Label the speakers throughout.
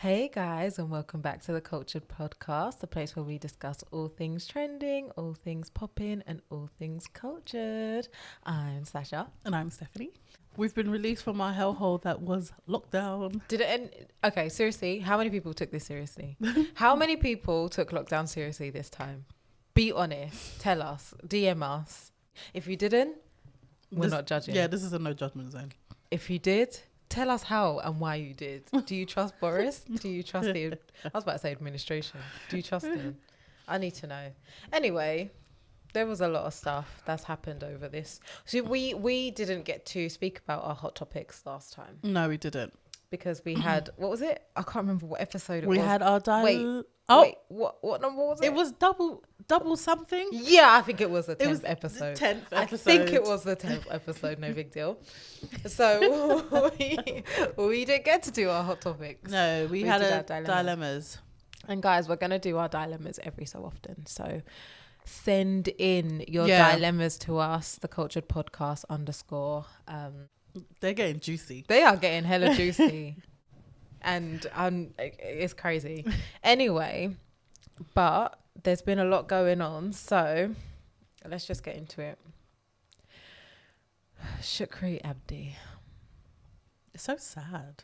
Speaker 1: Hey guys, and welcome back to the Cultured Podcast, the place where we discuss all things trending, all things popping, and all things cultured. I'm Sasha.
Speaker 2: And I'm Stephanie. We've been released from our hellhole that was lockdown.
Speaker 1: Did it end? Okay, seriously, how many people took this seriously? How many people took lockdown seriously this time? Be honest. Tell us. DM us. If you didn't, we're not judging.
Speaker 2: Yeah, this is a no judgment zone.
Speaker 1: If you did, tell us how and why you did. Do you trust Boris? Do you trust the... I was about to say administration. Do you trust him? I need to know. Anyway, there was a lot of stuff that's happened over this. So we didn't get to speak about our hot topics last time.
Speaker 2: No, we didn't.
Speaker 1: Because we had... What was it? I can't remember what episode it was.
Speaker 2: We had our
Speaker 1: Wait, what number was it?
Speaker 2: It was double something.
Speaker 1: Yeah, I think it was the 10th
Speaker 2: It was
Speaker 1: episode.
Speaker 2: the 10th episode.
Speaker 1: I think it was the 10th episode, no big deal. So we didn't get to do our hot topics.
Speaker 2: No, we had
Speaker 1: did our
Speaker 2: dilemmas.
Speaker 1: And guys, we're going to do our dilemmas every so often. So send in your dilemmas to us, the Cultured Podcast _
Speaker 2: They're getting juicy.
Speaker 1: They are getting hella juicy. And it's crazy. Anyway, but there's been a lot going on. So let's just get into it. Shukri Abdi.
Speaker 2: It's so sad.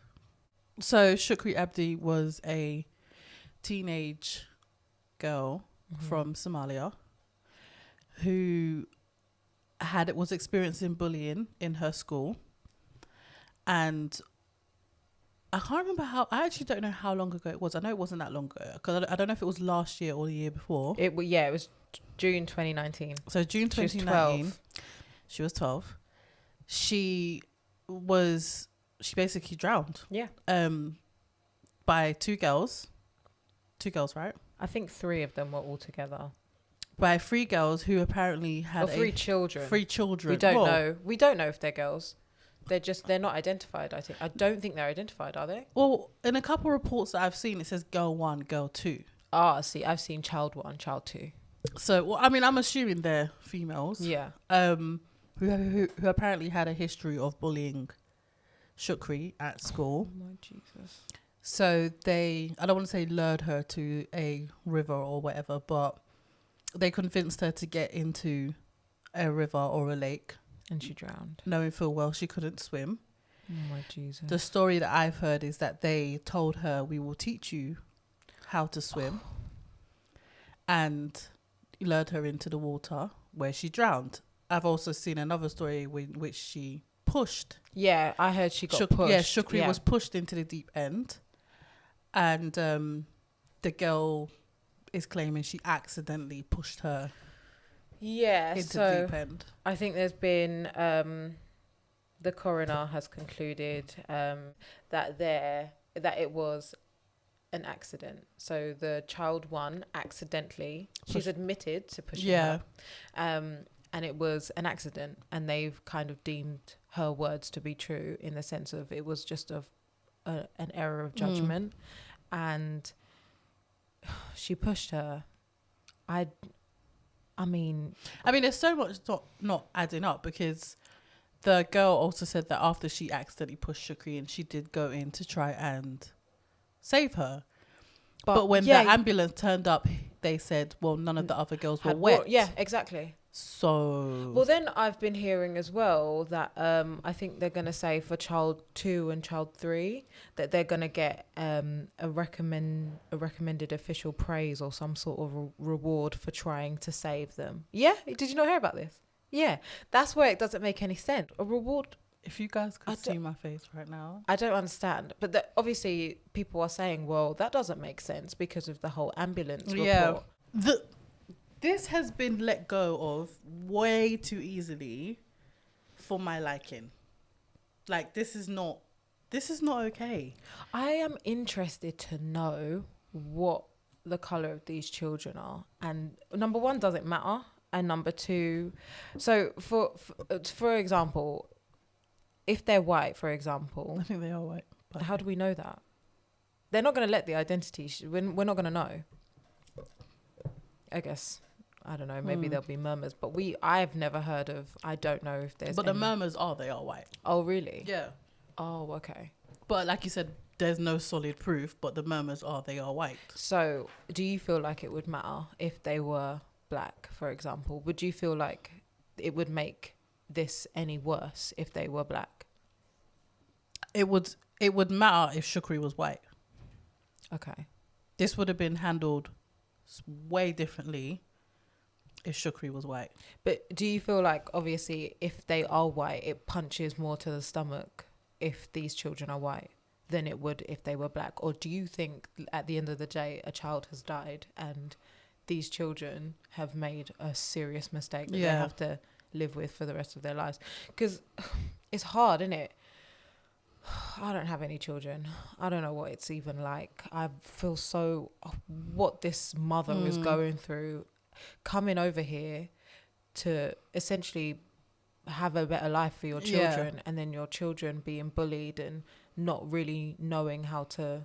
Speaker 2: So Shukri Abdi was a teenage girl from Somalia who was experiencing bullying in her school, and I can't remember I actually don't know how long ago it was. I know it wasn't that long ago because I don't know if it was last year or the year before.
Speaker 1: It was June 2019.
Speaker 2: So June 2019, she was 12. She basically drowned.
Speaker 1: Yeah.
Speaker 2: By two girls, right?
Speaker 1: I think 3 of them were all together.
Speaker 2: By 3 girls who apparently had
Speaker 1: 3 children.
Speaker 2: 3 children.
Speaker 1: We don't know. We don't know if they're girls. They're not identified, I think. I don't think they're identified, are they?
Speaker 2: Well, in a couple of reports that I've seen, it says girl 1, girl 2.
Speaker 1: See, I've seen child 1, child 2.
Speaker 2: So, well, I mean, I'm assuming they're females.
Speaker 1: Yeah.
Speaker 2: Who apparently had a history of bullying Shukri at school.
Speaker 1: Oh my Jesus.
Speaker 2: So I don't want to say lured her to a river or whatever, but they convinced her to get into a river or a lake.
Speaker 1: And she drowned.
Speaker 2: Knowing full well she couldn't swim.
Speaker 1: Oh my Jesus.
Speaker 2: The story that I've heard is that they told her, we will teach you how to swim. And lured her into the water where she drowned. I've also seen another story in which she pushed.
Speaker 1: Yeah, I heard she got pushed.
Speaker 2: Yeah, Shukri was pushed into the deep end. And the girl is claiming she accidentally pushed her into the deep end.
Speaker 1: I think there's been the coroner has concluded that it was an accident. So the child 1 accidentally, she's admitted to pushing her. And it was an accident, and they've kind of deemed her words to be true in the sense of it was just an error of judgment. And she pushed her. I mean, there's so much not adding up, because the girl also said that after she accidentally pushed Shukri, and she did go in to try and save her. But when the ambulance turned up, they said, well, none of the other girls were wet. Yeah, exactly.
Speaker 2: So...
Speaker 1: Well, then I've been hearing as well that I think they're going to say for child 2 and child 3 that they're going to get a recommended official praise or some sort of reward for trying to save them. Yeah? Did you not hear about this? Yeah. That's where it doesn't make any sense. A reward...
Speaker 2: If you guys could see my face right now.
Speaker 1: I don't understand. But obviously people are saying, well, that doesn't make sense because of the whole ambulance report. Yeah.
Speaker 2: This has been let go of way too easily for my liking. Like, this is not okay.
Speaker 1: I am interested to know what the colour of these children are. And number 1, does it matter? And number 2, so for example, if they're white, for example.
Speaker 2: I think they are white.
Speaker 1: But how do we know that? They're not going to let the identity. We're not going to know. I guess. I don't know, maybe there'll be murmurs, but I've never heard of, I don't know if there's
Speaker 2: But the murmurs they are white.
Speaker 1: Oh, really?
Speaker 2: Yeah.
Speaker 1: Oh, okay.
Speaker 2: But like you said, there's no solid proof, but the murmurs are they are white.
Speaker 1: So, do you feel like it would matter if they were black, for example? Would you feel like it would make this any worse if they were black?
Speaker 2: It would matter if Shukri was white.
Speaker 1: Okay.
Speaker 2: This would have been handled way differently if Shukri was white.
Speaker 1: But do you feel like, obviously, if they are white, it punches more to the stomach if these children are white than it would if they were black? Or do you think at the end of the day, a child has died and these children have made a serious mistake that they have to live with for the rest of their lives? Because it's hard, isn't it? I don't have any children. I don't know what it's even like. I feel so what this mother is going through, coming over here to essentially have a better life for your children, and then your children being bullied and not really knowing how to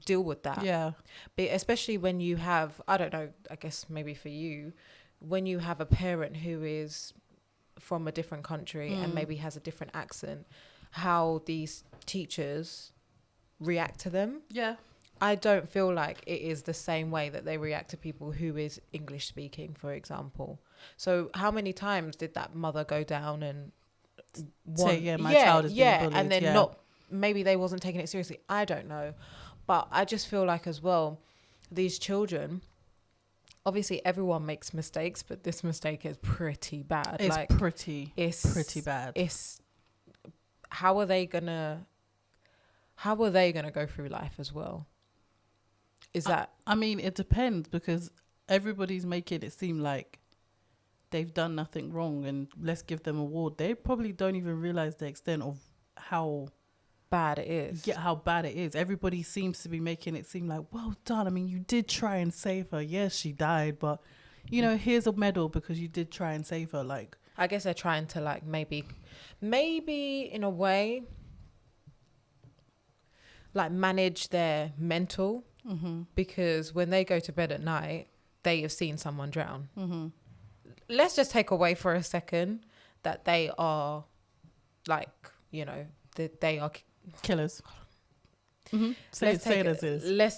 Speaker 1: deal with that.
Speaker 2: Yeah.
Speaker 1: But especially when you have, I don't know, I guess maybe for you, when you have a parent who is from a different country and maybe has a different accent, how these teachers react to them.
Speaker 2: Yeah.
Speaker 1: I don't feel like it is the same way that they react to people who is English speaking, for example. So how many times did that mother go down and
Speaker 2: say, my child is being bullied,
Speaker 1: and then not, maybe they wasn't taking it seriously. I don't know. But I just feel like as well, these children, obviously everyone makes mistakes, but this mistake is pretty bad.
Speaker 2: It's
Speaker 1: like,
Speaker 2: pretty bad.
Speaker 1: It's, how are they gonna go through life as well? Is that...
Speaker 2: I mean, it depends, because everybody's making it seem like they've done nothing wrong and let's give them a award. They probably don't even realize the extent of how
Speaker 1: bad it is.
Speaker 2: Yeah, how bad it is. Everybody seems to be making it seem like, well done. I mean, you did try and save her. Yes, she died, but you know, here's a medal because you did try and save her. Like,
Speaker 1: I guess they're trying to like maybe in a way like manage their mental, because when they go to bed at night, they have seen someone drown. Let's just take away for a second that they are like, you know, that they are
Speaker 2: killers.
Speaker 1: Let's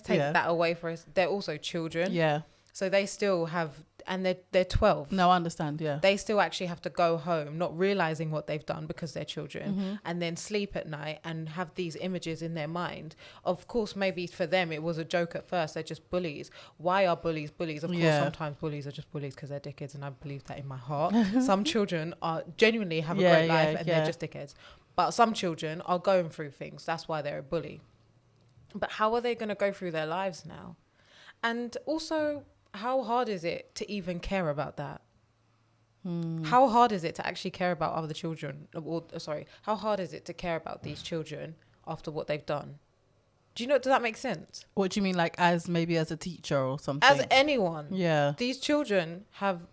Speaker 1: take that away for us. They're also children.
Speaker 2: Yeah.
Speaker 1: So they still have, and they're 12.
Speaker 2: No, I understand, yeah.
Speaker 1: They still actually have to go home, not realizing what they've done because they're children, and then sleep at night and have these images in their mind. Of course, maybe for them it was a joke at first. They're just bullies. Why are bullies bullies? Of course, sometimes bullies are just bullies because they're dickheads, and I believe that in my heart. Some children are genuinely have a great life and they're just dickheads. But some children are going through things. That's why they're a bully. But how are they going to go through their lives now? And also, how hard is it to even care about that? How hard is it to actually care about other children? How hard is it to care about these children after what they've done? Do you know, does that make sense?
Speaker 2: What do you mean, like as a teacher or something?
Speaker 1: As anyone.
Speaker 2: Yeah.
Speaker 1: These children have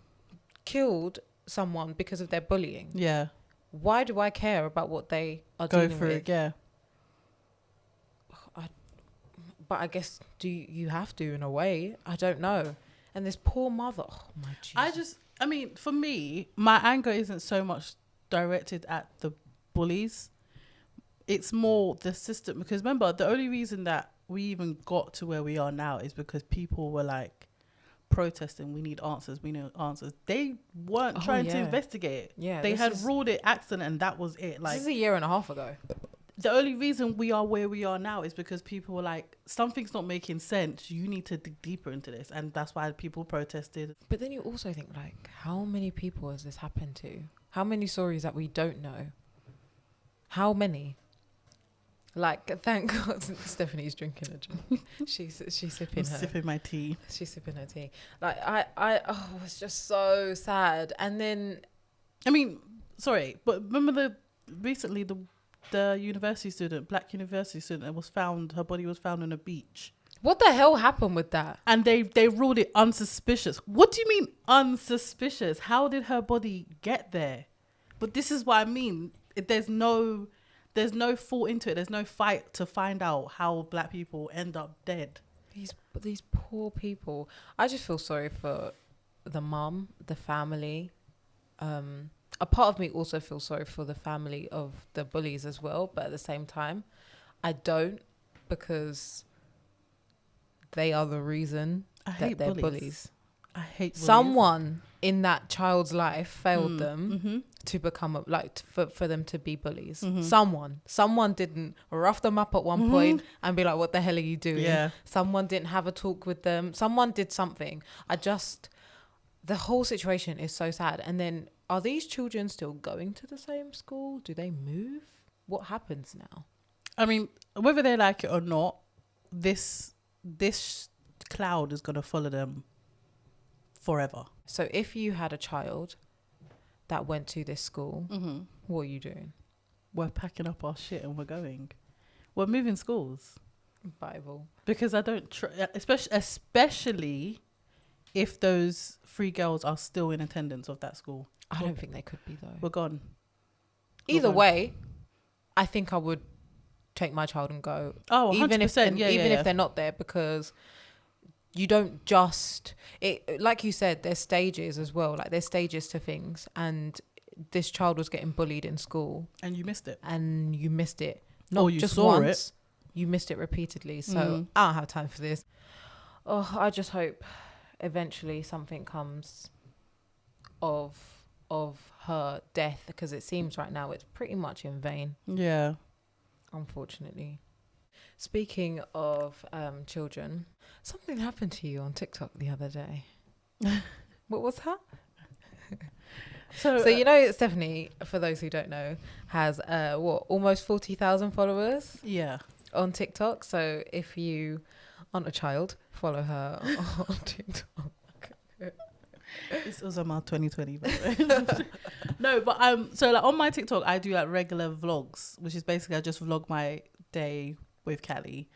Speaker 1: killed someone because of their bullying.
Speaker 2: Yeah.
Speaker 1: Why do I care about what they are
Speaker 2: Go
Speaker 1: dealing
Speaker 2: through
Speaker 1: with?
Speaker 2: it, yeah.
Speaker 1: But I guess, do you have to in a way? I don't know. And this poor mother. Oh, my Jesus.
Speaker 2: I mean, for me, my anger isn't so much directed at the bullies. It's more the system. Because remember, the only reason that we even got to where we are now is because people were like protesting. We need answers. They weren't trying to investigate it.
Speaker 1: Yeah,
Speaker 2: they had ruled it accident and that was it. Like,
Speaker 1: this is a year and a half ago.
Speaker 2: The only reason we are where we are now is because people were like, something's not making sense. You need to dig deeper into this. And that's why people protested.
Speaker 1: But then you also think, like, how many people has this happened to? How many stories that we don't know? How many? Like, thank God Stephanie's drinking a drink. She's sipping her.
Speaker 2: Sipping my tea.
Speaker 1: She's sipping her tea. Like, it's just so sad. And then...
Speaker 2: I mean, sorry, but remember recently the university student, black university student, her body was found on a beach.
Speaker 1: What the hell happened with that?
Speaker 2: And they ruled it unsuspicious. What do you mean unsuspicious? How did her body get there? But this is what I mean. There's no thought into it. There's no fight to find out how black people end up dead.
Speaker 1: These poor people. I just feel sorry for the mum, the family. A part of me also feels sorry for the family of the bullies as well, but at the same time, I don't, because they are the reason
Speaker 2: I
Speaker 1: that
Speaker 2: hate
Speaker 1: they're
Speaker 2: bullies.
Speaker 1: bullies.
Speaker 2: I hate bullies.
Speaker 1: Someone in that child's life failed them
Speaker 2: Mm-hmm.
Speaker 1: to become for them to be bullies.
Speaker 2: Mm-hmm.
Speaker 1: Someone didn't rough them up at one point and be like, what the hell are you doing?
Speaker 2: Yeah.
Speaker 1: Someone didn't have a talk with them. Someone did something. The whole situation is so sad. And then, are these children still going to the same school? Do they move? What happens now?
Speaker 2: I mean, whether they like it or not, this cloud is going to follow them forever.
Speaker 1: So if you had a child that went to this school, what are you doing?
Speaker 2: We're packing up our shit and we're going. We're moving schools.
Speaker 1: Bible.
Speaker 2: Because I don't especially if those 3 girls are still in attendance of that school.
Speaker 1: I don't think they could be, though.
Speaker 2: We're gone.
Speaker 1: Either way, I think I would take my child and go.
Speaker 2: Oh, 100%.
Speaker 1: Even if
Speaker 2: if
Speaker 1: they're not there, because you don't just like you said, there's stages as well. Like, there's stages to things, and this child was getting bullied in school,
Speaker 2: and you missed it.
Speaker 1: Not
Speaker 2: or you
Speaker 1: just
Speaker 2: saw
Speaker 1: once. You missed it repeatedly. So I don't have time for this. Oh, I just hope eventually something comes of her death, because it seems right now it's pretty much in vain.
Speaker 2: Yeah.
Speaker 1: Unfortunately. Speaking of children, something happened to you on TikTok the other day. What was that? So you know, Stephanie, for those who don't know, has almost 40,000 followers.
Speaker 2: Yeah.
Speaker 1: On TikTok. So if you aren't a child, follow her on TikTok.
Speaker 2: This was about 2020, by the way. No, but so like on my TikTok I do like regular vlogs, which is basically I just vlog my day with Callie.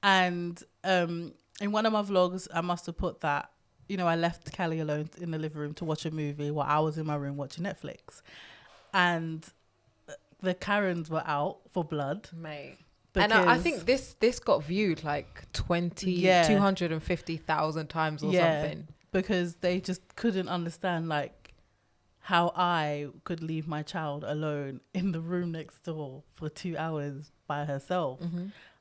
Speaker 2: And in one of my vlogs I must have put that, you know, I left Callie alone in the living room to watch a movie while I was in my room watching Netflix. And the Karens were out for blood.
Speaker 1: Mate. And I think this got viewed like 250,000 times or something.
Speaker 2: Because they just couldn't understand like how I could leave my child alone in the room next door for 2 hours by herself.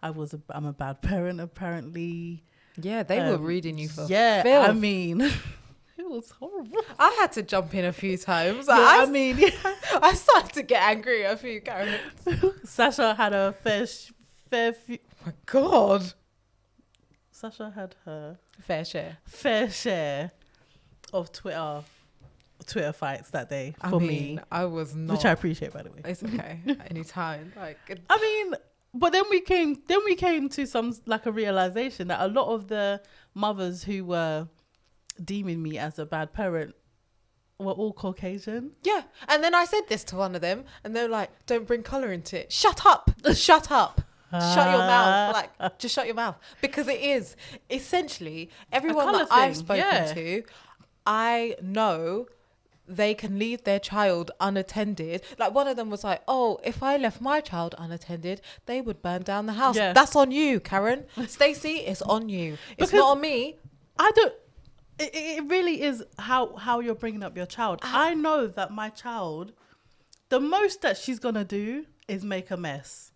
Speaker 2: I'm a bad parent, apparently.
Speaker 1: Yeah, they were reading you for filth.
Speaker 2: I mean, it was horrible.
Speaker 1: I had to jump in a few times.
Speaker 2: I
Speaker 1: I started to get angry at a few characters.
Speaker 2: Sasha had a fair
Speaker 1: Oh my God.
Speaker 2: Sasha had her
Speaker 1: fair share
Speaker 2: of Twitter fights that day
Speaker 1: for
Speaker 2: me.
Speaker 1: I was not,
Speaker 2: which I appreciate, by the way.
Speaker 1: It's okay. Anytime. Like,
Speaker 2: I mean, but then we came to some like a realization that a lot of the mothers who were deeming me as a bad parent were all Caucasian.
Speaker 1: Yeah. And then I said this to one of them and they're like, don't bring colour into it. Shut up. Shut up. Shut your mouth. Like, just shut your mouth. Because it is essentially everyone that I've spoken to, I know they can leave their child unattended. Like, one of them was like, oh, if I left my child unattended, they would burn down the house. Yeah. That's on you, Karen. Stacey, it's on you. It's not on me.
Speaker 2: It really is how you're bringing up your child. I know that my child, the most that she's going to do is make a mess.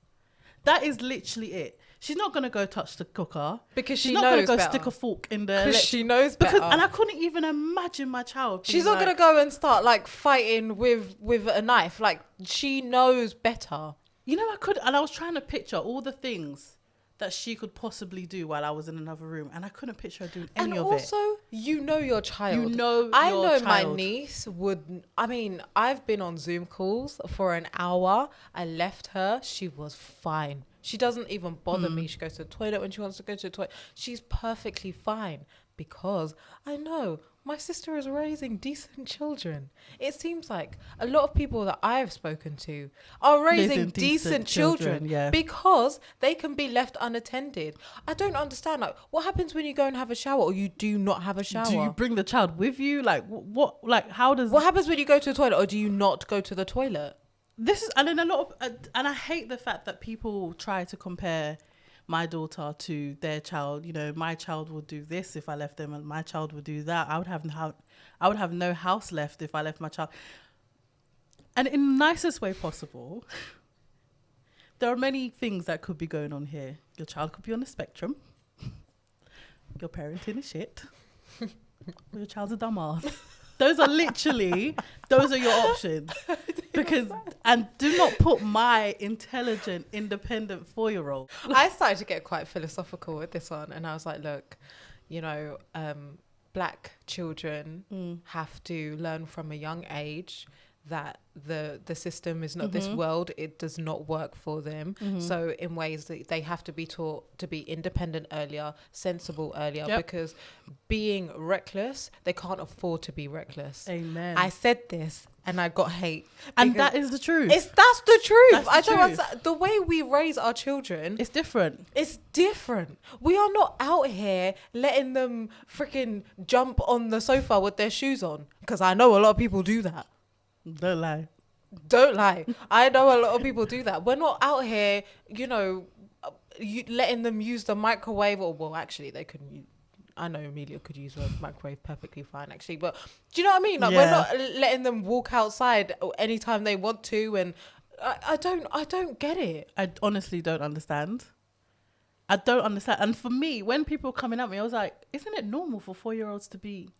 Speaker 2: That is literally it. She's not going to go touch the cooker.
Speaker 1: Because
Speaker 2: she's not going to go stick a fork in the...
Speaker 1: Because she knows better.
Speaker 2: And I couldn't even imagine my child.
Speaker 1: She's not going to go and start like fighting with a knife. Like, she knows better.
Speaker 2: You know, I was trying to picture all the things that she could possibly do while I was in another room, and I couldn't picture her doing any of it. And
Speaker 1: also, you know your child.
Speaker 2: I know
Speaker 1: my niece would... I mean, I've been on Zoom calls for an hour. I left her. She was fine. She doesn't even bother me. She goes to the toilet when she wants to go to the toilet. She's perfectly fine because I know my sister is raising decent children. It seems like a lot of people that I've spoken to are raising decent children because they can be left unattended. I don't understand. Like, what happens when you go and have a shower or you do not have a shower?
Speaker 2: Do you bring the child with you? Like, what? Like, how does...
Speaker 1: What happens when you go to the toilet or do you not go to the toilet?
Speaker 2: This is, and then a lot of, and I hate the fact that people try to compare my daughter to their child. You know, my child would do this if I left them, and my child would do that. I would have no house left if I left my child. And in the nicest way possible, there are many things that could be going on here. Your child could be on the spectrum. Your parenting is shit. Or your child's a dumbass. Those are your options. And do not put my intelligent, independent 4-year-old.
Speaker 1: I started to get quite philosophical with this one, and I was like, look, black children have to learn from a young age that the system is not this world. It does not work for them. So in ways that they have to be taught to be independent earlier, sensible earlier, because being reckless, they can't afford to be reckless.
Speaker 2: Amen.
Speaker 1: I said this and I got hate.
Speaker 2: And that is the truth.
Speaker 1: That's the truth.
Speaker 2: That's the
Speaker 1: I don't
Speaker 2: truth.
Speaker 1: understand. The way we raise our children,
Speaker 2: It's different.
Speaker 1: it's different. We are not out here letting them freaking jump on the sofa with their shoes on, because I know a lot of people do that.
Speaker 2: Don't lie.
Speaker 1: Don't lie. I know a lot of people do that. We're not out here, letting them use the microwave. Or, well, actually, they couldn't. I know Amelia could use a microwave perfectly fine, actually. But do you know what I mean? Like, we're not letting them walk outside anytime they want to. And I don't get it.
Speaker 2: I honestly don't understand. I don't understand. And for me, when people were coming at me, I was like, isn't it normal for 4-year-olds to be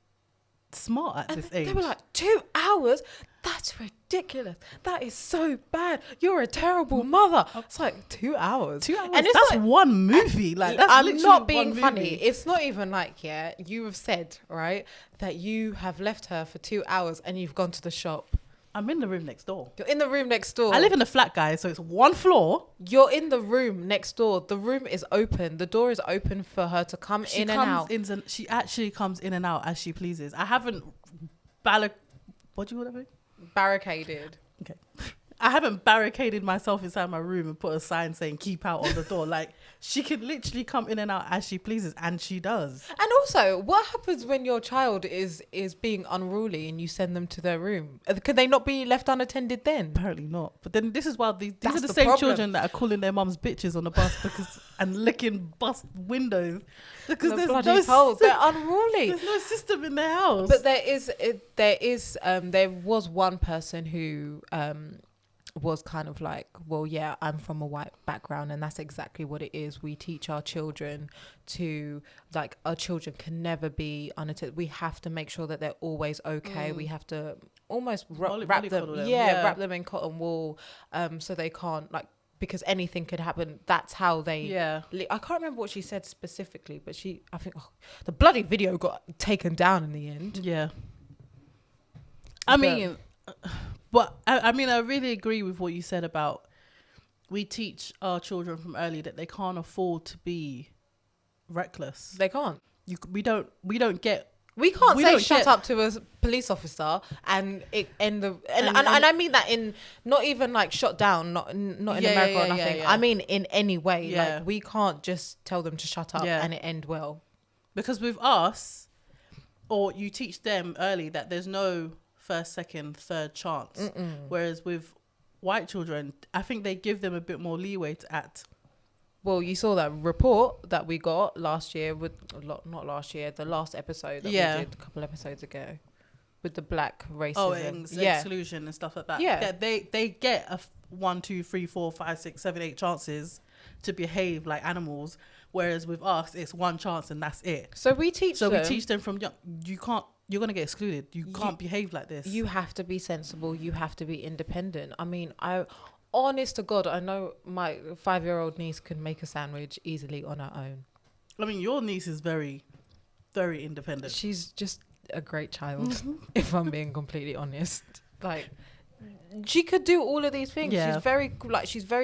Speaker 2: smart at this age?
Speaker 1: They were like, 2 hours? That's ridiculous. That is so bad. You're a terrible mother. It's like 2 hours.
Speaker 2: 2 hours.
Speaker 1: And it's
Speaker 2: that's
Speaker 1: like,
Speaker 2: one movie. Like, that's
Speaker 1: I'm
Speaker 2: literally
Speaker 1: not being
Speaker 2: one
Speaker 1: funny.
Speaker 2: movie.
Speaker 1: It's not even like, you have said, right, that you have left her for 2 hours and you've gone to the shop.
Speaker 2: I'm in the room next door.
Speaker 1: You're in the room next door.
Speaker 2: I live in a flat, guys, so it's one floor.
Speaker 1: You're in the room next door. The room is open. The door is open for her to come in and out.
Speaker 2: She actually comes in and out as she pleases. I haven't what do you want to do?
Speaker 1: Barricaded.
Speaker 2: Okay. I haven't barricaded myself inside my room and put a sign saying keep out on the door. Like, she can literally come in and out as she pleases, and she does.
Speaker 1: And also, what happens when your child is being unruly and you send them to their room? Could they not be left unattended then?
Speaker 2: Apparently not. But then this is why these are the
Speaker 1: the
Speaker 2: same
Speaker 1: problem.
Speaker 2: children that are calling their mums bitches on the bus and licking bus windows because there's no
Speaker 1: holes. They're unruly.
Speaker 2: There's no system in their house.
Speaker 1: But there was one person who was kind of like, well, yeah, I'm from a white background, and that's exactly what it is. We teach our children to, like, our children can never be unattended. We have to make sure that they're always okay. We have to almost wrap them in cotton wool, so they can't, like, because anything could happen. That's how they. I can't remember what she said specifically, but I think the bloody video got taken down in the end.
Speaker 2: Yeah. I mean, I really agree with what you said about we teach our children from early that they can't afford to be reckless.
Speaker 1: They can't.
Speaker 2: We don't get.
Speaker 1: We can't say shut up to a police officer and I mean that in not even like shut down, not in America or nothing. I mean in any way.
Speaker 2: Yeah.
Speaker 1: Like, we can't just tell them to shut up and it end well.
Speaker 2: Because with us, or you teach them early that there's no first, second, third chance. Whereas with white children, I think they give them a bit more leeway to act.
Speaker 1: Well, you saw that report that we got last year the last episode that we did a couple episodes ago with the black racism.
Speaker 2: Exclusion and stuff like that.
Speaker 1: Yeah.
Speaker 2: They get a 1, 2, 3, 4, 5, 6, 7, 8 chances to behave like animals. Whereas with us, it's one chance and that's it.
Speaker 1: So we teach them
Speaker 2: from young. You're going to get excluded. You can't behave like this.
Speaker 1: You have to be sensible. You have to be independent. I mean, honest to God, I know my 5-year-old niece can make a sandwich easily on her own.
Speaker 2: I mean, your niece is very, very independent.
Speaker 1: She's just a great child, if I'm being completely honest. Like, she could do all of these things.
Speaker 2: Yeah.
Speaker 1: She's very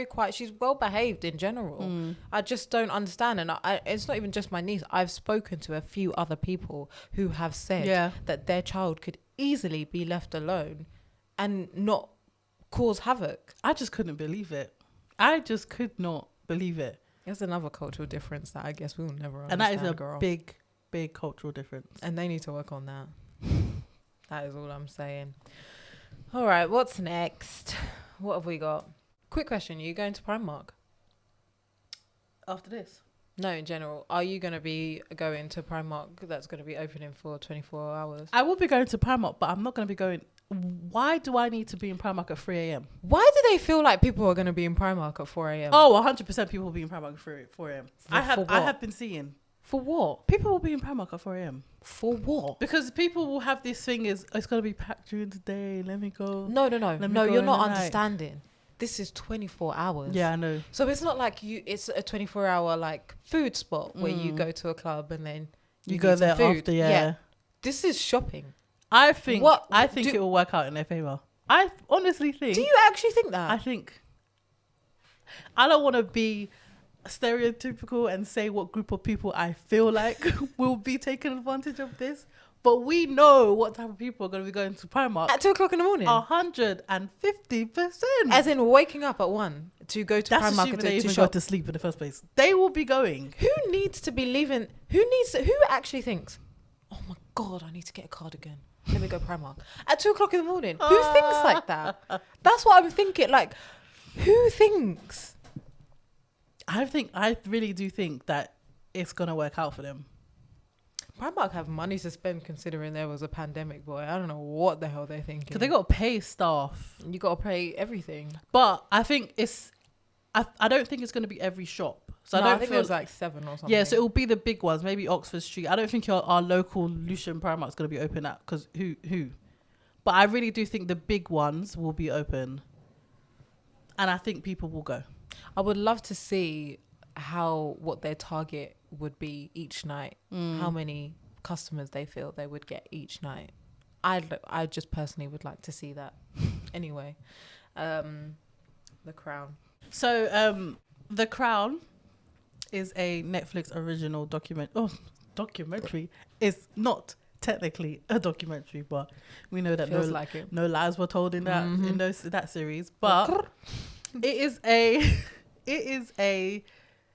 Speaker 1: quiet. She's well behaved in general. I just don't understand. And it's not even just my niece. I've spoken to a few other people who have said that their child could easily be left alone and not cause havoc.
Speaker 2: I just couldn't believe it. I just could not believe it.
Speaker 1: There's another cultural difference that I guess we'll never understand.
Speaker 2: And that is a big, big cultural difference.
Speaker 1: And they need to work on that. That is all I'm saying. All right, what's next? What have we got? Quick question. Are you going to Primark?
Speaker 2: After this?
Speaker 1: No, in general. Are you going to be going to Primark that's going to be opening for 24 hours?
Speaker 2: I will be going to Primark, but I'm not going to be going. Why do I need to be in Primark at 3 a.m.?
Speaker 1: Why do they feel like people are going to be in Primark at 4 a.m.?
Speaker 2: Oh, 100% people will be in Primark at 4 a.m.
Speaker 1: For what?
Speaker 2: I have been seeing.
Speaker 1: For what?
Speaker 2: People will be in Primark at 4 a.m.
Speaker 1: For what?
Speaker 2: Because people will have this thing is, it's going to be packed during the day. Let me go.
Speaker 1: No, you're not
Speaker 2: night.
Speaker 1: understanding. This is 24 hours.
Speaker 2: Yeah, I know.
Speaker 1: So it's not like it's a 24-hour like food spot where you go to a club and then
Speaker 2: you go there
Speaker 1: food.
Speaker 2: after, yeah.
Speaker 1: This is shopping.
Speaker 2: I think it will work out in their favor. I honestly think.
Speaker 1: Do you actually think that?
Speaker 2: I think. I don't want to be stereotypical and say what group of people I feel like will be taking advantage of this. But we know what type of people are going to be going to Primark
Speaker 1: at 2:00 in the morning.
Speaker 2: 150%.
Speaker 1: As in waking up at 1 to go to
Speaker 2: That's
Speaker 1: Primark
Speaker 2: they
Speaker 1: to
Speaker 2: even
Speaker 1: shop.
Speaker 2: go to sleep in the first place. They will be going.
Speaker 1: Who needs to be leaving? Who actually thinks, oh my God, I need to get a cardigan. Let me go Primark at 2:00 in the morning. Who thinks like that? That's what I'm thinking. Like, who thinks?
Speaker 2: I really do think that it's going to work out for them.
Speaker 1: Primark have money to spend considering there was a pandemic, boy. I don't know what the hell they're thinking.
Speaker 2: Because they got to pay staff.
Speaker 1: You got to pay everything.
Speaker 2: But I think I don't think it's going to be every shop. So
Speaker 1: I think there's like 7 or something.
Speaker 2: Yeah, so it will be the big ones, maybe Oxford Street. I don't think our local Lucian Primark is going to be open at, because who? But I really do think the big ones will be open. And I think people will go.
Speaker 1: I would love to see what their target would be each night. How many customers they feel they would get each night. I just personally would like to see that. Anyway, The Crown.
Speaker 2: So The Crown is a Netflix original documentary. It's not technically a documentary, but we know that no lies were told in that in that series. But it is a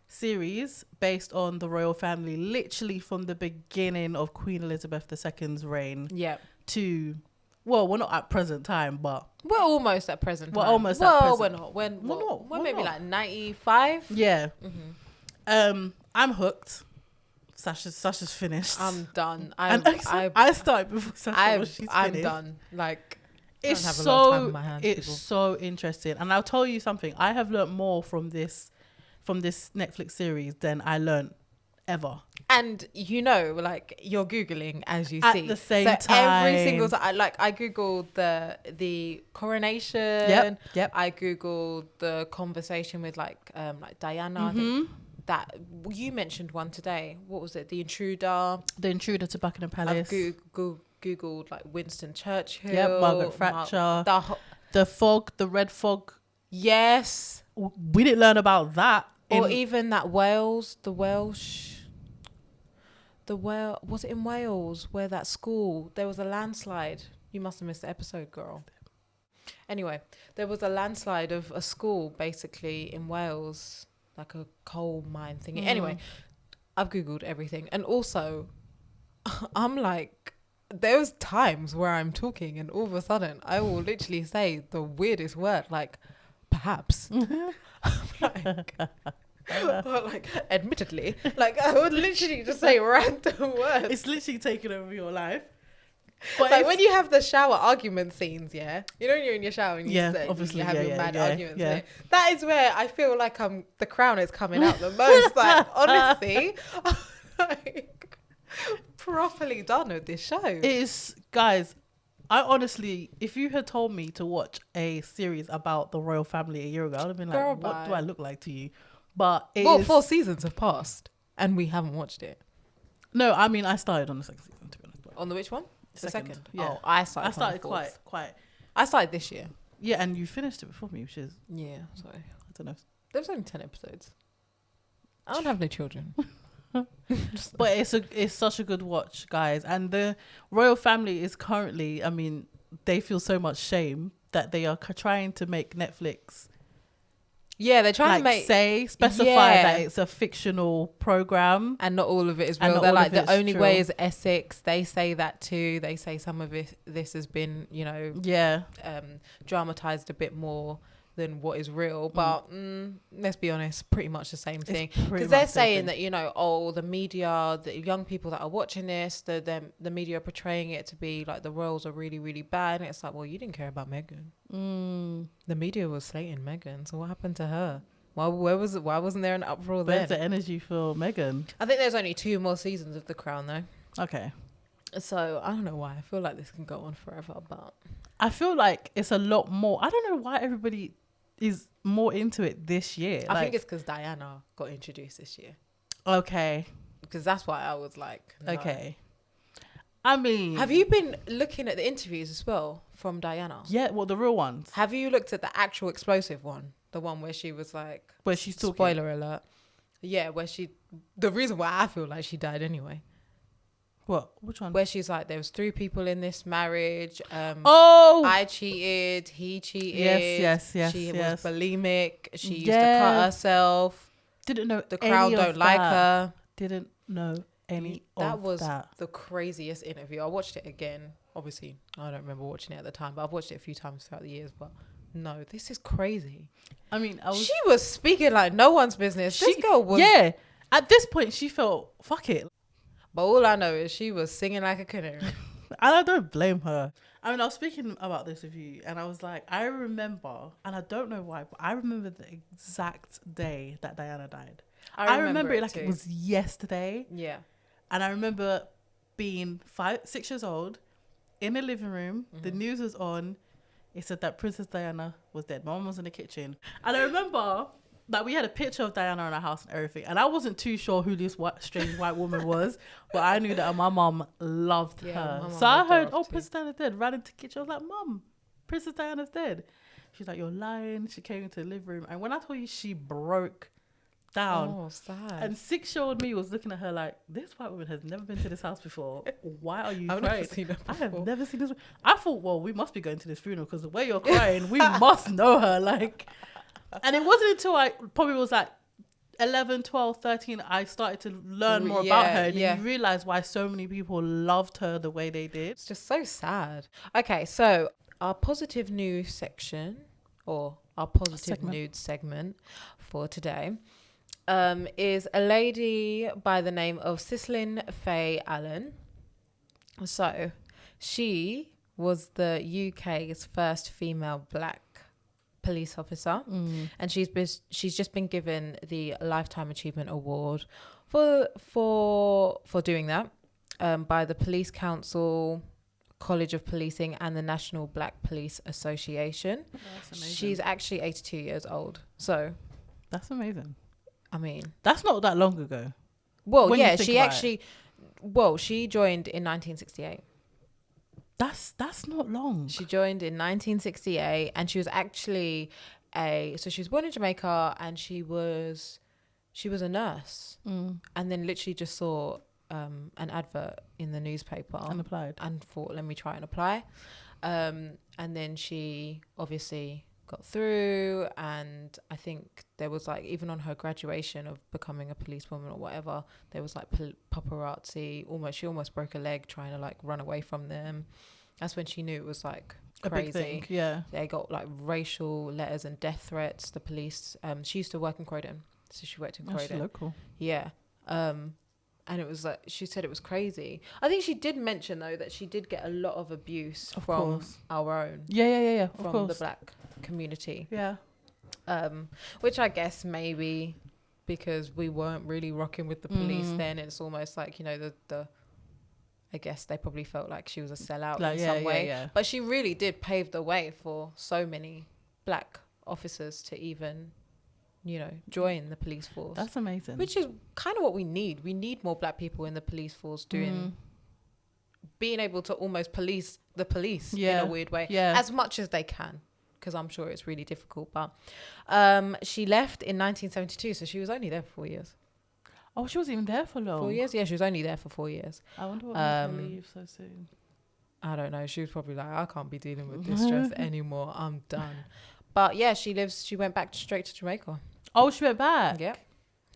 Speaker 2: series based on the royal family, literally from the beginning of Queen Elizabeth II's reign.
Speaker 1: Yeah.
Speaker 2: To, well, we're not at present time, but
Speaker 1: we're almost at present time.
Speaker 2: We're almost at present.
Speaker 1: We're not. We're maybe like 95.
Speaker 2: Yeah. I'm hooked. Sasha's finished.
Speaker 1: I'm done.
Speaker 2: I started before Sasha was finished.
Speaker 1: I'm done. Like,
Speaker 2: it's so interesting, and I'll tell you something. I have learnt more from this Netflix series than I learnt ever. And
Speaker 1: like, you're Googling as you
Speaker 2: at
Speaker 1: see
Speaker 2: the same time.
Speaker 1: Every single time, I Googled the coronation.
Speaker 2: Yep.
Speaker 1: I Googled the conversation with like Diana. I think that you mentioned one today. What was it? The intruder
Speaker 2: to Buckingham Palace.
Speaker 1: I've Googled like Winston Churchill.
Speaker 2: Yep, Margaret Thatcher. The fog, the red fog.
Speaker 1: Yes.
Speaker 2: We didn't learn about that.
Speaker 1: Or even that was it in Wales where that school, there was a landslide? You must have missed the episode, girl. Anyway, there was a landslide of a school basically in Wales, like a coal mine thingy. Anyway, I've Googled everything. And also, I'm like, there's times where I'm talking and all of a sudden I will literally say the weirdest word, like, perhaps. like, admittedly, like, I would literally just say random words.
Speaker 2: It's literally taken over your life.
Speaker 1: But like when you have the shower argument scenes, when you're in your shower and you
Speaker 2: obviously
Speaker 1: have your mad arguments. That is where I feel like The Crown is coming out the most. Like, honestly, like, properly done with this show.
Speaker 2: It is, guys. I honestly, if you had told me to watch a series about the royal family a year ago, I would have been like, what do I look like to you? But
Speaker 1: 4 seasons have passed and we haven't watched it.
Speaker 2: No, I mean, I started on the second season, to be honest.
Speaker 1: On the which one? The second?
Speaker 2: Yeah.
Speaker 1: Oh, I started
Speaker 2: quite.
Speaker 1: I started this year.
Speaker 2: Yeah, and you finished it before me, which is...
Speaker 1: Yeah, sorry.
Speaker 2: I don't know.
Speaker 1: There was only 10 episodes. I don't have no children.
Speaker 2: But it's such a good watch, guys. And the royal family is currently, I mean, they feel so much shame that they are trying to make Netflix...
Speaker 1: Yeah, they're trying
Speaker 2: to specify that it's a fictional program.
Speaker 1: And not all of it is real. They're like, the only way is Essex. They say that too. They say some of this has been, dramatized a bit more than what is real. But let's be honest, pretty much the same thing.
Speaker 2: Pretty
Speaker 1: Because
Speaker 2: much
Speaker 1: they're
Speaker 2: the same
Speaker 1: saying
Speaker 2: thing.
Speaker 1: that, you know, oh, the media, the young people that are watching this, the media are portraying it to be like the royals are really, really bad. And it's like, well, you didn't care about Meghan. The media was slating Meghan. So what happened to her? Why wasn't there an uproar
Speaker 2: Where's
Speaker 1: then?
Speaker 2: the energy for Meghan?
Speaker 1: I think there's only 2 more seasons of The Crown, though.
Speaker 2: Okay.
Speaker 1: So I don't know why. I feel like this can go on forever, but
Speaker 2: I feel like it's a lot more. I don't know why everybody is more into it this year.
Speaker 1: I think it's because Diana got introduced this year.
Speaker 2: Okay.
Speaker 1: Because that's why I was like, no.
Speaker 2: Okay. I mean,
Speaker 1: Have you been looking at the interviews as well from Diana?
Speaker 2: Yeah, well, the real ones.
Speaker 1: Have you looked at the actual explosive one? The one where she was like,
Speaker 2: Where she's talking.
Speaker 1: spoiler alert. Yeah, the reason why I feel like she died anyway.
Speaker 2: What? Which one?
Speaker 1: Where she's like, there was 3 people in this marriage. I cheated. He cheated.
Speaker 2: Yes.
Speaker 1: She was bulimic. She used to cut herself.
Speaker 2: Didn't know
Speaker 1: The crowd don't like her.
Speaker 2: Didn't know any of that.
Speaker 1: That was the craziest interview. I watched it again. Obviously, I don't remember watching it at the time, but I've watched it a few times throughout the years. But no, this is crazy.
Speaker 2: I mean,
Speaker 1: she was speaking like no one's business. This girl was.
Speaker 2: Yeah. At this point, she felt, fuck it.
Speaker 1: But all I know is she was singing like a canary.
Speaker 2: And I don't blame her. I mean, I was speaking about this with you, and I was like, I remember, and I don't know why, but I remember the exact day that Diana died. I remember it like it was yesterday.
Speaker 1: Yeah.
Speaker 2: And I remember being 6 years old in the living room. The news was on. It said that Princess Diana was dead. My mum was in the kitchen. And I remember that we had a picture of Diana in our house and everything. And I wasn't too sure who this strange white woman was. But I knew that my mum loved her. So I heard, Princess Diana's dead. Ran into the kitchen. I was like, Mum, Princess Diana's dead. She's like, you're lying. She came into the living room. And when I told you, she broke down.
Speaker 1: Oh, sad.
Speaker 2: And 6-year-old me was looking at her like, this white woman has never been to this house before. Why are you
Speaker 1: I've
Speaker 2: crying?
Speaker 1: never seen her
Speaker 2: I have
Speaker 1: before.
Speaker 2: never seen this. I thought, well, we must be going to this funeral because the way you're crying, we must know her. Like, and it wasn't until I probably was like 11, 12, 13, I started to learn more about her. And you realize why so many people loved her the way they did.
Speaker 1: It's just so sad. Okay, so our positive news section, or our positive nude segment for today, is a lady by the name of Cicely Faye Allen. So she was the UK's first female black police officer, and she's just been given the Lifetime Achievement Award for doing that by the Police Council, College of Policing, and the National Black Police Association.
Speaker 2: That's amazing.
Speaker 1: She's actually 82 years old, so
Speaker 2: that's amazing.
Speaker 1: I mean,
Speaker 2: that's not that long ago.
Speaker 1: Well, yeah, she actually, she joined in 1968.
Speaker 2: That's not long.
Speaker 1: She joined in 1968, and she was actually so she was born in Jamaica, and she was a nurse, and then literally just saw an advert in the newspaper
Speaker 2: and applied,
Speaker 1: and thought, let me try and apply, and then she obviously got through, and I think there was like, even on her graduation of becoming a policewoman or whatever, there was like paparazzi. She almost broke a leg trying to like run away from them. That's when she knew it was like crazy.
Speaker 2: A big thing, yeah. They
Speaker 1: got like racial letters and death threats. The police. She used to work in Croydon, so she worked in Croydon.
Speaker 2: That's local.
Speaker 1: Yeah. And it was like, she said it was crazy. I think she did mention though that she did get a lot of abuse from our own.
Speaker 2: Yeah.
Speaker 1: From the black community.
Speaker 2: Yeah.
Speaker 1: Which I guess maybe because we weren't really rocking with the police then, it's almost like, you know, the I guess they probably felt like she was a sellout in some way.
Speaker 2: Yeah.
Speaker 1: But she really did pave the way for so many black officers to even, you know, join the police force.
Speaker 2: That's amazing.
Speaker 1: Which is kind of what we need. We need more black people in the police force being able to almost police the police in a weird way as much as they can, because I'm sure it's really difficult. But she left in 1972, so she was only there for 4 years.
Speaker 2: Oh, she wasn't even there for long.
Speaker 1: 4 years? Yeah, she was only there for 4 years.
Speaker 2: I wonder what made her leave so soon.
Speaker 1: I don't know. She was probably like, I can't be dealing with this stress anymore. I'm done. But yeah, she went back straight to Jamaica.
Speaker 2: Oh, she went back?
Speaker 1: Yeah.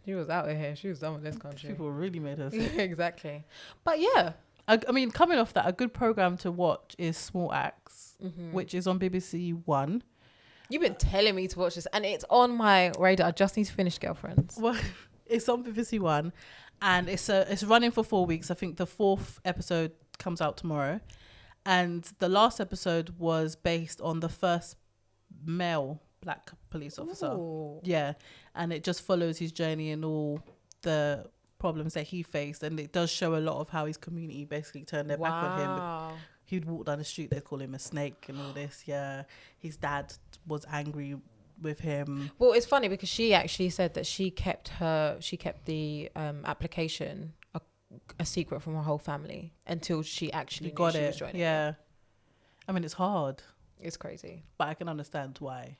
Speaker 1: She was out of here. She was done with this country.
Speaker 2: People really made her sick.
Speaker 1: Exactly. But yeah.
Speaker 2: I mean, coming off that, a good program to watch is Small Acts, which is on BBC One.
Speaker 1: You've been telling me to watch this, and it's on my radar. I just need to finish Girlfriends.
Speaker 2: Well, it's on BBC One, and it's running for 4 weeks. I think the 4th episode comes out tomorrow, and the last episode was based on the first male black police officer.
Speaker 1: Ooh.
Speaker 2: Yeah, and it just follows his journey and all the problems that he faced, and it does show a lot of how his community basically turned their back on him. He'd walk down the street, they'd call him a snake and all this. Yeah, his dad was angry with him.
Speaker 1: Well, it's funny because she actually said that she kept the application a secret from her whole family until she actually knew she was joining.
Speaker 2: Yeah, I mean, it's hard.
Speaker 1: It's crazy,
Speaker 2: but I can understand why.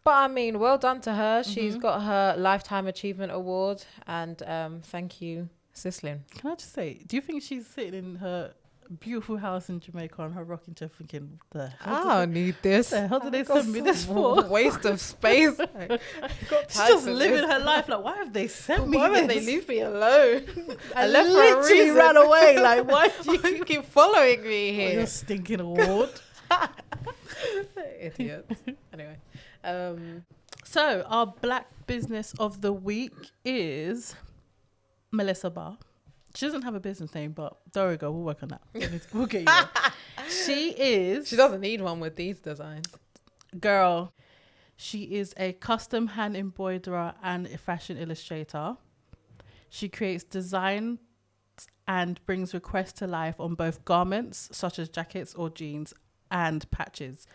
Speaker 1: But I mean, well done to her. She's got her Lifetime Achievement Award, and thank you, Sislin.
Speaker 2: Can I just say, do you think she's sitting in her beautiful house in Jamaica on her rocking chair thinking,
Speaker 1: I don't need this.
Speaker 2: The hell did they send me this for?
Speaker 1: Waste of space.
Speaker 2: She's just living her life like, why have they sent me
Speaker 1: Why
Speaker 2: this?
Speaker 1: would they leave me alone?
Speaker 2: I left for a reason. Ran away. Like, why do
Speaker 1: you keep following me here?
Speaker 2: Your stinking award.
Speaker 1: Idiots. Anyway.
Speaker 2: So our black business of the week is Melissa Barr. She doesn't have a business name, but there we go. We'll work on that. We'll get you there. She
Speaker 1: doesn't need one with these designs.
Speaker 2: Girl, she is a custom hand embroiderer and a fashion illustrator. She creates designs and brings requests to life on both garments, such as jackets or jeans, and patches.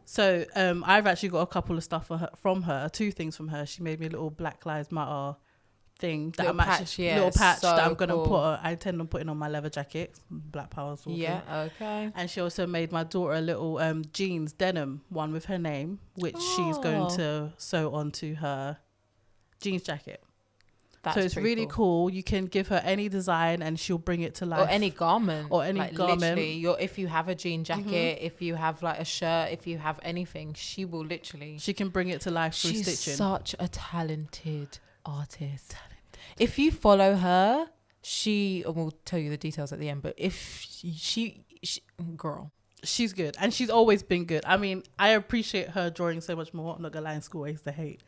Speaker 2: So I've actually got a couple of stuff from her, 2 things from her. She made me a little Black Lives Matter thing that little patch that I'm gonna I intend on putting on my leather jacket, Black Power sort of thing.
Speaker 1: Okay.
Speaker 2: And she also made my daughter a little jeans denim one with her name, which she's going to sew onto her jeans jacket. So it's really cool. You can give her any design and she'll bring it to life.
Speaker 1: Or any garment.
Speaker 2: Literally,
Speaker 1: if you have a jean jacket, if you have like a shirt, if you have anything, she will literally...
Speaker 2: She can bring it to life through stitching.
Speaker 1: She's such a talented artist. If you follow her, and we'll tell you the details at the end, but if she girl.
Speaker 2: She's good. And she's always been good. I mean, I appreciate her drawing so much more. I'm not going to lie, in school I used to hate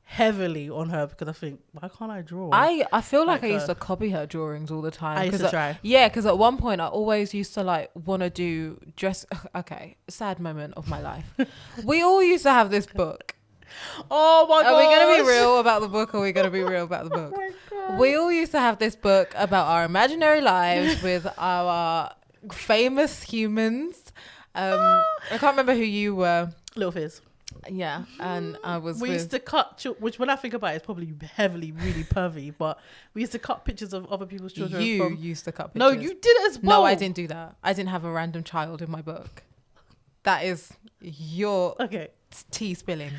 Speaker 2: heavily on her because I think, why can't I draw?
Speaker 1: I feel like I used to copy her drawings all the time.
Speaker 2: I used to try.
Speaker 1: Yeah, because at one point I always used to like want to do dress. Okay, sad moment of my life. We all used to have this book.
Speaker 2: Oh my god!
Speaker 1: Are we going to be real about the book? Or are we going to be real about the book?
Speaker 2: Oh
Speaker 1: we all used to have this book about our imaginary lives with our famous humans. I can't remember who you were.
Speaker 2: Little Fizz.
Speaker 1: Yeah, and I was.
Speaker 2: We used to cut, which when I think about it, it's probably heavily, really pervy. But we used to cut pictures of other people's children.
Speaker 1: You used to cut pictures.
Speaker 2: No, you did as well.
Speaker 1: No, I didn't do that. I didn't have a random child in my book. That is your tea spilling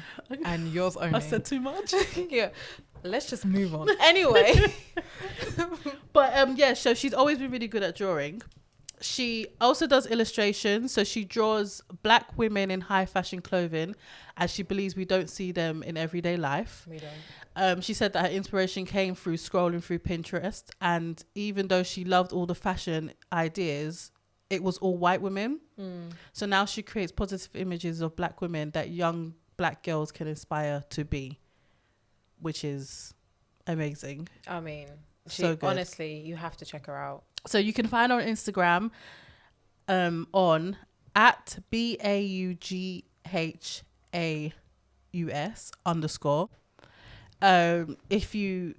Speaker 1: and yours only.
Speaker 2: I said too much.
Speaker 1: Yeah, let's just move on. Anyway,
Speaker 2: but yeah, so she's always been really good at drawing. She also does illustrations, so she draws black women in high fashion clothing, as she believes we don't see them in everyday life.
Speaker 1: We don't.
Speaker 2: She said that her inspiration came through scrolling through Pinterest, and even though she loved all the fashion ideas, it was all white women. So now she creates positive images of black women that young black girls can inspire to be, which is amazing.
Speaker 1: I mean,
Speaker 2: so good.
Speaker 1: Honestly, you have to check her out.
Speaker 2: So you can find her on Instagram on @BAUGHAUS_. If you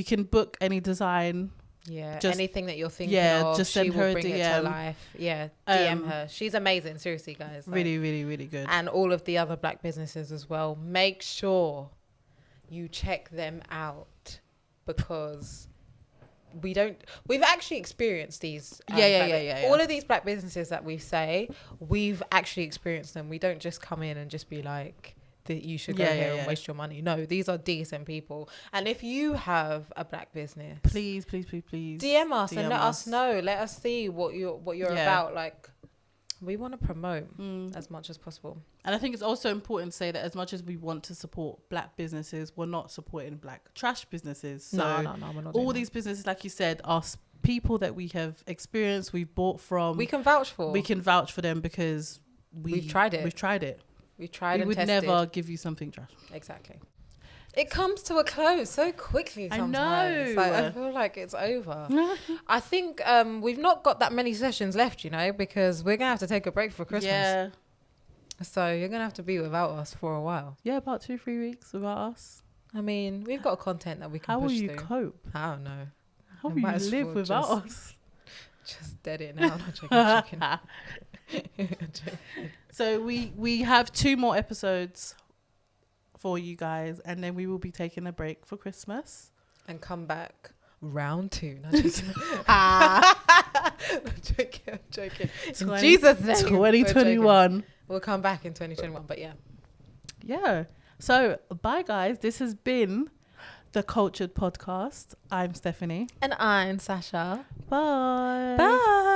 Speaker 2: can book any design.
Speaker 1: Yeah, anything that you're thinking of,
Speaker 2: just send her a
Speaker 1: bring
Speaker 2: DM.
Speaker 1: it to life. Yeah, DM her. She's amazing, seriously, guys.
Speaker 2: Really, really, really good.
Speaker 1: And all of the other black businesses as well. Make sure you check them out because we've actually experienced these.
Speaker 2: Yeah.
Speaker 1: All of these black businesses that we say, we've actually experienced them. We don't just come in and just be like, that you should go here and waste your money. No, these are decent people. And if you have a black business,
Speaker 2: please
Speaker 1: DM us and let us know. Let us see what you're about. Like, we want to promote as much as possible.
Speaker 2: And I think it's also important to say that as much as we want to support black businesses, we're not supporting black trash businesses. So
Speaker 1: no, we're not.
Speaker 2: All these businesses, like you said, are people that we have experienced, we've bought from.
Speaker 1: We can vouch for.
Speaker 2: We can vouch for them because we've tried it.
Speaker 1: We tried
Speaker 2: we
Speaker 1: and
Speaker 2: would
Speaker 1: tested.
Speaker 2: never give you something trash.
Speaker 1: Exactly. It comes to a close so quickly sometimes.
Speaker 2: I know.
Speaker 1: Like, I feel like it's over. I think we've not got that many sessions left, you know, because we're going to have to take a break for Christmas.
Speaker 2: Yeah.
Speaker 1: So you're going to have to be without us for a while.
Speaker 2: Yeah, about 2-3 weeks without us.
Speaker 1: I mean, we've got content that we can
Speaker 2: How will
Speaker 1: push
Speaker 2: you
Speaker 1: through.
Speaker 2: cope?
Speaker 1: I don't know.
Speaker 2: How
Speaker 1: I
Speaker 2: will
Speaker 1: might
Speaker 2: you
Speaker 1: as
Speaker 2: live
Speaker 1: well
Speaker 2: without us?
Speaker 1: Just dead it now. I'm joking.
Speaker 2: So we have 2 more episodes for you guys, and then we will be taking a break for Christmas.
Speaker 1: And come back round 2. No, I'm joking. In Jesus' name.
Speaker 2: 2021.
Speaker 1: We'll come back in 2021, but yeah.
Speaker 2: Yeah. So bye guys. This has been the Cultured Podcast. I'm Stephanie.
Speaker 1: And I'm Sasha.
Speaker 2: Bye.
Speaker 1: Bye.